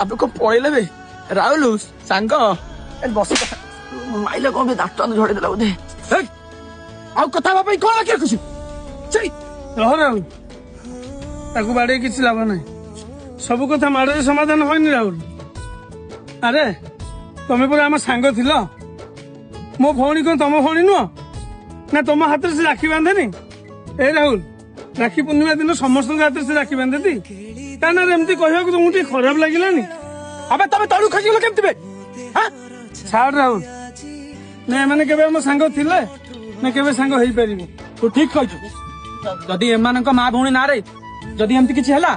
अब को पळेले बे राहुल सांग बस माइले कौन दांत झड़े देला बोधे आ कथा बापा कौन लगे खुशी रह राहुल ताकू बाड़े किसी लाभ ना सब कथा माड़े समाधान होनी राहुल। अरे तुम पूरा आम सांग थिल मो भौणी कौन तुम भौणी नुह ना तुम हाथ से राखी बांधेनी ए राहुल राखी पूर्णिमा दिन समस्त हाथ से राखी बांधे ताना एमती कहवा तुमको खराब लगिलानी अबे तबे तळु खसी गेलो केमति बे हां छाड़ राहुल ने माने केबे हम सांग थिले ने केबे सांग हेई परिबो तू ठीक कहजु जदी एमानक मां भौणी ना रे जदी एमती किछि हला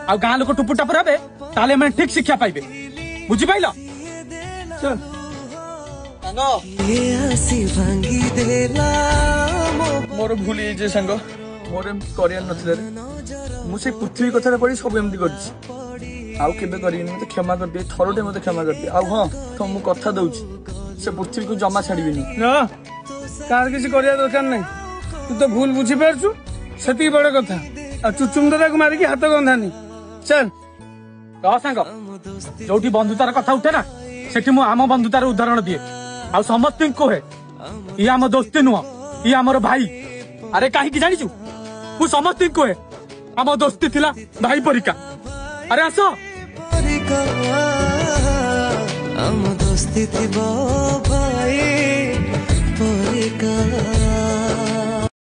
आ गां लोक टुपुटा पर हेबे ताले माने ठीक शिक्षा पाइबे बुझि पाइलो चल सांगो मोर भूली जे सांगो मोर करियर नथिले मु से पृथ्वी कथा पड़ी सब एमती करछि आउ केबे करिनी मते क्षमा कर दे थरोटे मते क्षमा कर दे आ हां तो मु कथा दउछि से पृथ्वी को जमा छाड़ीबिनी न कार किसी करिया दरकार नै तू तो भूल बुझी पारछु सेती बड़ कथा आ चुचुंदरा को मारी के हाथ गंधानी चल कह सांग जोठी बंधुतार कथा उठे ना सेठी मु आम बंधुतार उदाहरण दिए आ समस्त को है ये आम दोस्ती नुह ये आमर भाई अरे कहीं जानिचु मु समस्त को है आम दोस्ती थिला भाई परिका अरे आस हम दोस्ती थी भाई परिका।